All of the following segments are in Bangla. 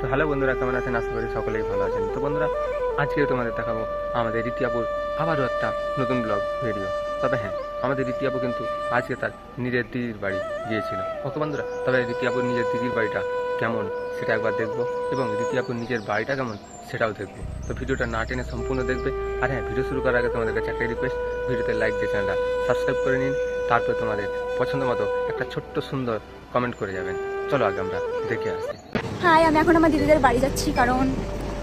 তো হ্যালো বন্ধুরা, কেমন আছেন? আশা করি সকলেই ভালো আছেন। তো বন্ধুরা, আজকে তোমাদের দেখাবো আমাদের রীতি আপুর আবারও একটা নতুন ব্লগ ভিডিও। তবে হ্যাঁ, আমাদের রীতি আপু কিন্তু আজকে তার নিজের দিদির বাড়ি গিয়েছিল। ওকে বন্ধুরা, তবে রীতি আপুর নিজের দিদির বাড়িটা কেমন সেটা একবার দেখবো, এবং রীতি আপুর নিজের বাড়িটা কেমন সেটাও দেখবো। তো ভিডিওটা না টেনে সম্পূর্ণ দেখবে। আর হ্যাঁ, ভিডিও শুরু করার আগে তোমাদের কাছে একটাই রিকোয়েস্ট, ভিডিওতে লাইক দিয়ে চ্যানেলটা সাবস্ক্রাইব করে নিন। তারপর তোমাদের পছন্দ মতো একটা ছোট্ট সুন্দর কমেন্ট করে যাবেন। চলো আগে আমরা দেখে আসি। হাই, আমি এখন আমার দিদিদের বাড়ি যাচ্ছি, কারণ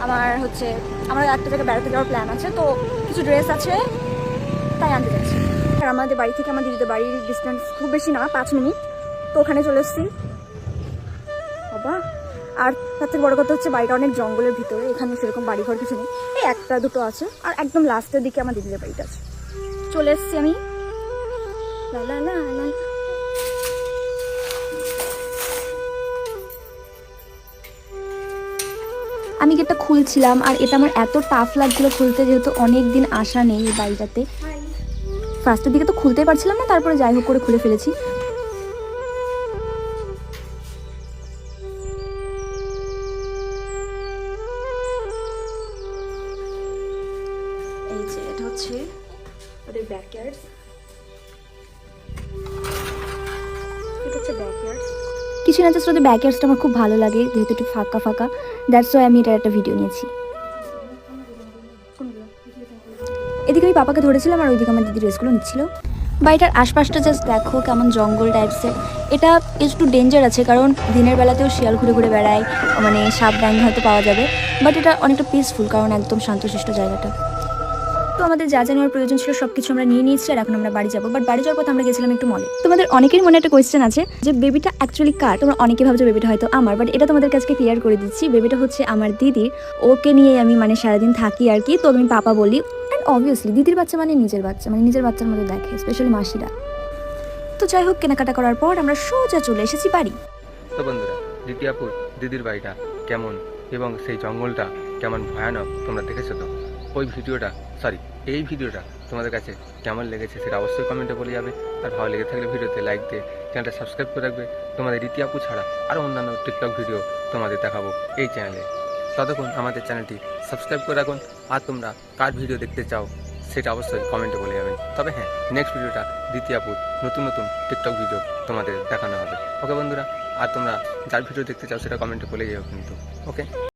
আমার একটা জায়গায় বেড়াতে যাওয়ার প্ল্যান আছে। তো কিছু ড্রেস আছে, তাই আনতে যাচ্ছি। আর আমাদের বাড়ি থেকে আমার দিদিদের বাড়ির ডিস্টেন্স খুব বেশি না, 5 মিনিট। তো ওখানে চলে এসেছি বাবা। আর তার থেকে বড় কথা হচ্ছে, বাড়িটা অনেক জঙ্গলের ভিতরে, এখানে সেরকম বাড়িঘর কিছু নেই, এই একটা দুটো আছে। আর একদম লাস্টের দিকে আমার দিদিদের বাড়িটা আছে। চলে এসেছি আমি। লা লা লা লা। আমি গেটটা খুলছিলাম, আর এটা আমার এত টাফ লাগছিল খুলতে, যেহেতু অনেক দিন আসা নেই এই বাড়িটাতে। ফার্স্টের দিকে তো খুলতেই পারছিলাম না, তারপরে যাই হোক করে খুলে ফেলেছি। এই যে এটা হচ্ছে ওদের ব্যাকইয়ার্ড। এটা হচ্ছে ব্যাকইয়ার্ড। কিছু না, জাস্ট ওদের ব্যাকইয়ার্ডসটা আমার খুব ভালো লাগে, যেহেতু একটু ফাঁকা ফাঁকা। দ্যাটস ওয়াই আমি এটার একটা ভিডিও নিয়েছি। এদিকে আমি পাপাকে ধরেছিলাম, আর ওইদিকে আমার দিদি ড্রেসগুলো নিচ্ছিল। বাড়িটার আশপাশটা জাস্ট দেখো, কেমন জঙ্গল টাইপসের। এটা একটু ডেঞ্জার আছে, কারণ দিনের বেলাতেও শিয়াল ঘুরে ঘুরে বেড়ায়, মানে সাপ ব্যাঙ হয়তো পাওয়া যাবে। বাট এটা অনেকটা পিসফুল, কারণ একদম শান্তশিষ্ট জায়গাটা। তো আমাদের যা যা নেওয়ার প্রয়োজন ছিল সব কিছু আমরা নিয়ে নিয়েছি, আর এখন আমরা বাড়ি যাবো। বাট বাড়ি যাওয়ার পথে আমরা গেছিলাম একটু মলে। তোমাদের অনেকের মনে একটা কোয়েশ্চেন আছে যে বেবিটা অ্যাকচুয়ালি কার। তোমরা অনেকে ভাবছো বেবিটা হয়তো আমার, বাট এটা তোমাদের কাছে ক্লিয়ার করে দিচ্ছি, বেবিটা হচ্ছে আমার দিদির। ওকে নিয়ে আমি সারাদিন থাকি আর কি, তো আমি পাপা বলি। অ্যান্ড অবভিয়াসলি দিদির বাচ্চা মানে নিজের বাচ্চা, মানে নিজের বাচ্চার মতো দেখে, স্পেশালি মাসিরা। তো যাই হোক, কেনাকাটা করার পর আমরা সোজা চলে এসেছি বাড়ি। তো বন্ধুরা, রীতি আপুর দিদির বাড়িটা কেমন এবং সেই জঙ্গলটা কেমন ভয়ানক তোমরা দেখেছো তো? এই ভিডিওটা তোমাদের কাছে কেমন লেগেছে সেটা অবশ্যই কমেন্টে বলে যাবে। আর ভালো লেগে থাকলে ভিডিওতে লাইক দিয়ে চ্যানেলটা সাবস্ক্রাইব করে রাখবে। তোমাদের রীতি আপু ছাড়া আরও অন্যান্য টিকটক ভিডিও তোমাদের দেখাবো এই চ্যানেলে। ততক্ষণ আমাদের চ্যানেলটি সাবস্ক্রাইব করে রাখুন। আর তোমরা কার ভিডিও দেখতে চাও সেটা অবশ্যই কমেন্টে বলে যাবেন। তবে হ্যাঁ, নেক্সট ভিডিওটা রীতি আপুর নতুন নতুন টিকটক ভিডিও তোমাদের দেখানো হবে। ওকে বন্ধুরা, আর তোমরা যার ভিডিও দেখতে চাও সেটা কমেন্টে বলে যাও কিন্তু। ওকে।